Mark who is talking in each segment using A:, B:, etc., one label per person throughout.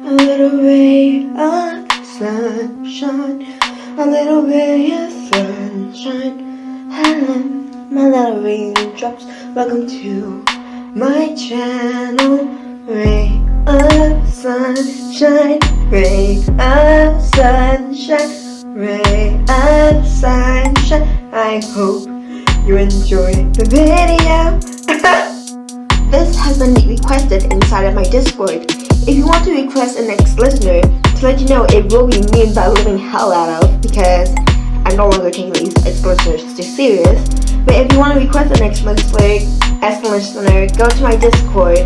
A: A little ray of sunshine, a little ray of sunshine. Hello, my little raindrops. Welcome to my channel. Ray of sunshine, ray of sunshine, ray of sunshine. I hope you enjoy the video. This has been requested inside of my Discord. If you want to request a next listener, to let you know it will be me by living hell out of, because I'm no longer taking these ex-listeners too serious. But if you want to request a next listener, go to my Discord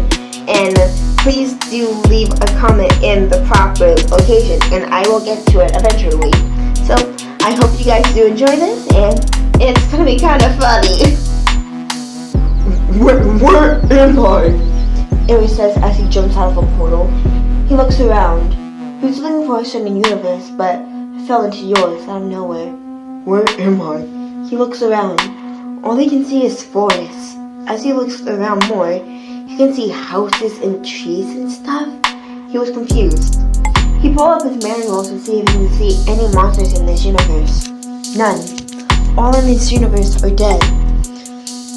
A: and please do leave a comment in the proper location and I will get to it eventually. So I hope you guys do enjoy this, and it's gonna be kind of funny. Where am I? Ari says as he jumps out of a portal. He looks around. He was looking for a certain universe, but fell into yours out of nowhere. Where am I? He looks around. All he can see is forest. As he looks around more, he can see houses and trees and stuff. He was confused. He pulled up his manual to see if he can see any monsters in this universe. None. All in this universe are dead.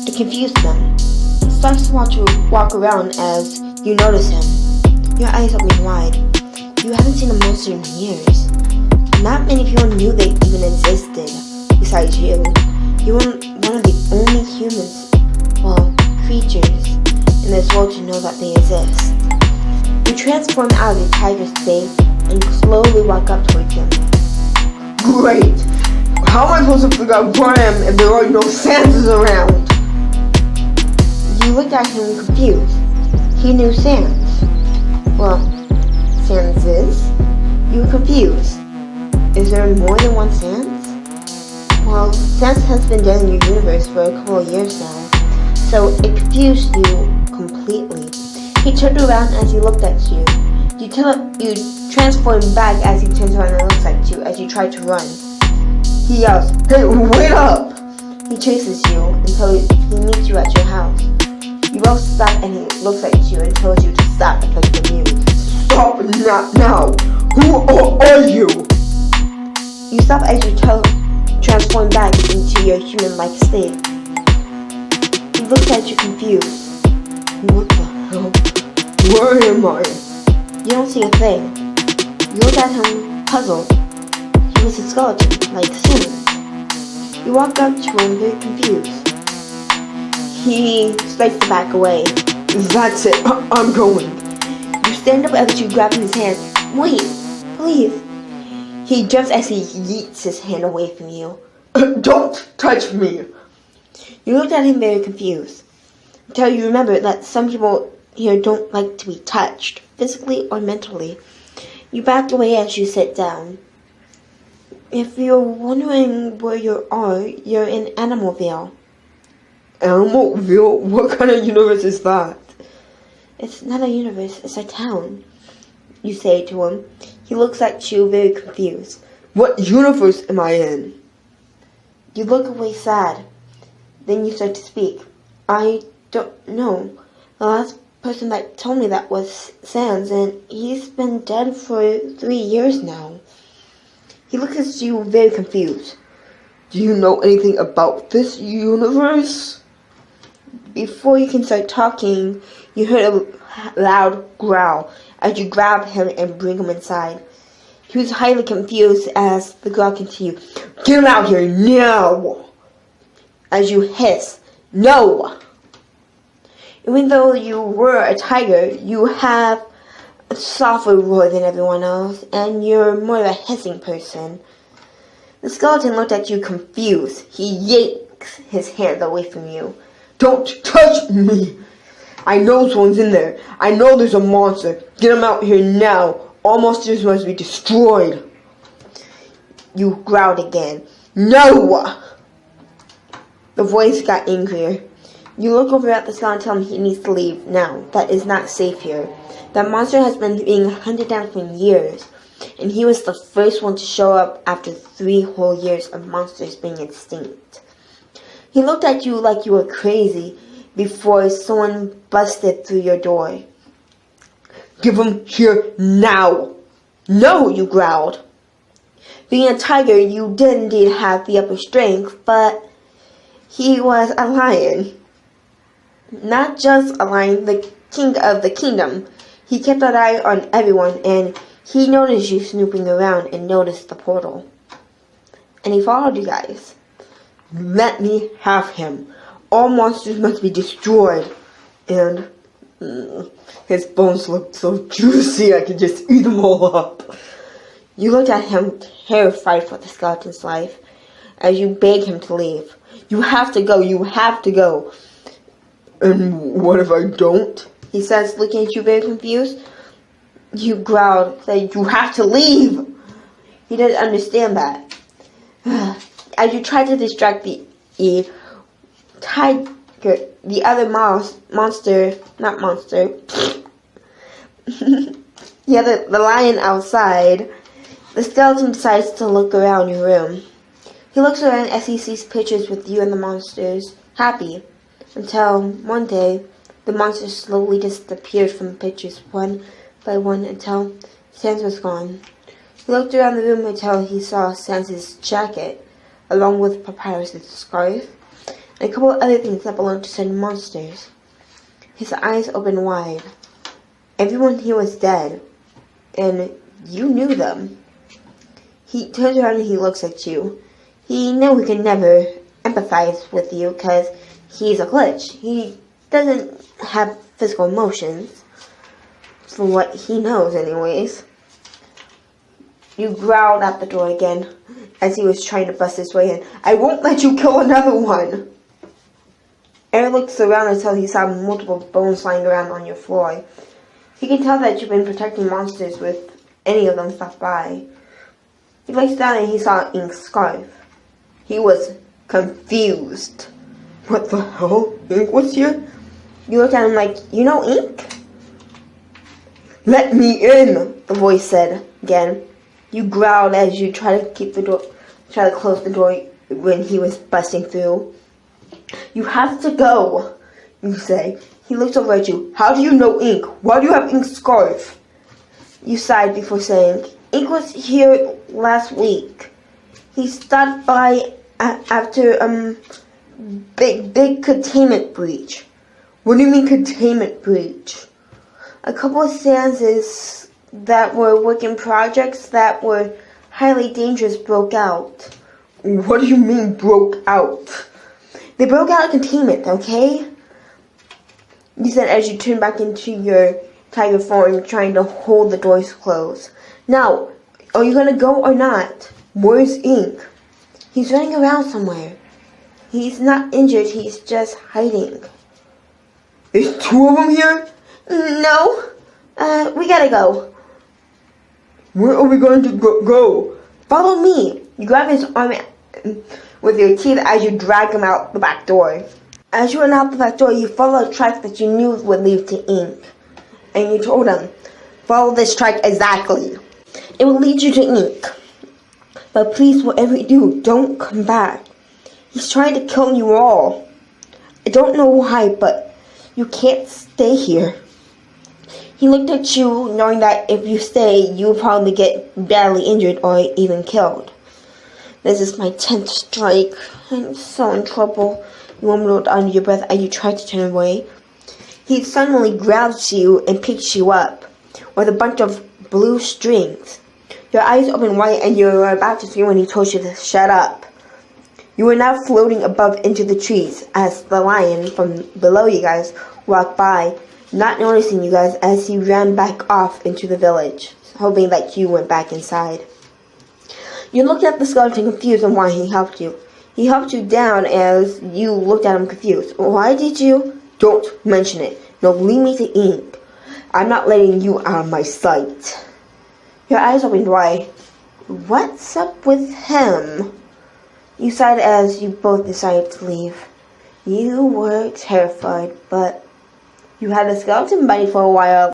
A: It confused them. He starts to want to walk around as you notice him. Your eyes open wide. You haven't seen a monster in years. Not many people knew they even existed, besides you. You were one of the only humans, creatures in this world to know that they exist. You transform out of the tiger's state and slowly walk up towards him. Great! How am I supposed to figure out where I am if there are no Santas around? You looked at him confused. He knew Sans. Sans is? You were confused. Is there more than one Sans? Sans has been dead in your universe for a couple of years now, so it confused you completely. He turned around as he looked at you. You transformed back as he turns around and looks at you as you try to run. He yells, "Hey, wait up!" He chases you until he meets you at your house. You both stop and he looks at you and tells you to stop and fix the music. Stop now! Who are you? You stop as you transform back into your human-like state. He looks at you confused. What the hell? Where am I? You don't see a thing. You look at him puzzled. He was a skeleton, like Sans. You walk up to him very confused. He starts to back away. That's it, I'm going. You stand up as you grab his hand. Wait, please. He jumps as he yeets his hand away from you. Don't touch me. You looked at him very confused. Until you remember that some people here don't like to be touched, physically or mentally. You back away as you sit down. If you're wondering where you are, you're in Animalville. Animalville? What kind of universe is that? It's not a universe, it's a town, you say to him. He looks at you very confused. What universe am I in? You look away sad. Then you start to speak. I don't know. The last person that told me that was Sans, and he's been dead for 3 years now. He looks at you very confused. Do you know anything about this universe? Before you can start talking, you heard a loud growl as you grab him and bring him inside. He was highly confused as the growl continued. Get him out here now! As you hiss, no! Even though you were a tiger, you have a softer roar than everyone else, and you're more of a hissing person. The skeleton looked at you confused. He yanks his hand away from you. Don't touch me! I know someone's in there. I know there's a monster. Get him out here now. All monsters must be destroyed. You growled again. No! The voice got angrier. You look over at the skeleton and tell him he needs to leave now. That is not safe here. That monster has been being hunted down for years, and he was the first one to show up after 3 whole years of monsters being extinct. He looked at you like you were crazy before someone busted through your door. Give him here now. No, you growled. Being a tiger, you did indeed have the upper strength, but he was a lion. Not just a lion, the king of the kingdom. He kept an eye on everyone, and he noticed you snooping around and noticed the portal. And he followed you guys. Let me have him. All monsters must be destroyed. And his bones looked so juicy, I could just eat them all up. You looked at him, terrified for the skeleton's life, as you begged him to leave. You have to go, you have to go. And what if I don't? He says, looking at you very confused. You growled, said, you have to leave. He didn't understand that. As you tried to distract the tiger, the other monster, the lion outside, the skeleton decides to look around your room. He looks around as he sees pictures with you and the monsters, happy, until one day, the monsters slowly disappeared from the pictures one by one until Sans was gone. He looked around the room until he saw Sans's jacket, along with Papyrus's scarf, and a couple of other things that belonged to certain monsters. His eyes opened wide. Everyone here was dead, and you knew them. He turns around and he looks at you. He knew he could never empathize with you because he's a glitch. He doesn't have physical emotions, for what he knows anyways. You growled at the door again as he was trying to bust his way in. I won't let you kill another one. Eric looks around until he saw multiple bones lying around on your floor. He can tell that you've been protecting monsters with any of them stopped by. He looks down and he saw Ink's scarf. He was confused. What the hell? Ink was here? You looked at him like, you know Ink? Let me in, the voice said again. You growled as you tried to close the door when he was busting through. You have to go, you say. He looks over at you. How do you know Ink? Why do you have Ink's scarf? You sighed before saying, Ink was here last week. He stopped by after big containment breach. What do you mean containment breach? A couple of Sanses that were working projects that were highly dangerous broke out. What do you mean broke out? They broke out of containment, okay? You said as you turned back into your tiger form, trying to hold the doors closed. Now, are you gonna go or not? Where's Ink? He's running around somewhere. He's not injured, he's just hiding. There's two of them here? No. We gotta go. Where are we going to go? Follow me. You grab his arm with your teeth as you drag him out the back door. As you run out the back door, you follow a track that you knew would lead to Ink. And you told him, follow this track exactly. It will lead you to Ink. But please, whatever you do, don't come back. He's trying to kill you all. I don't know why, but you can't stay here. He looked at you, knowing that if you stay, you'll probably get badly injured or even killed. This is my 10th strike. I'm so in trouble. You mumbled under your breath as you tried to turn away. He suddenly grabs you and picks you up with a bunch of blue strings. Your eyes open wide and you're about to scream when he told you to shut up. You were now floating above into the trees as the lion from below you guys walked by, not noticing you guys as he ran back off into the village, hoping that you went back inside. You looked at the skeleton confused on why he helped you. He helped you down as you looked at him confused. Why did you? Don't mention it. No, leave me to Ink. I'm not letting you out of my sight. Your eyes opened wide. What's up with him? You sighed as you both decided to leave. You were terrified, but you had a skeleton buddy for a while.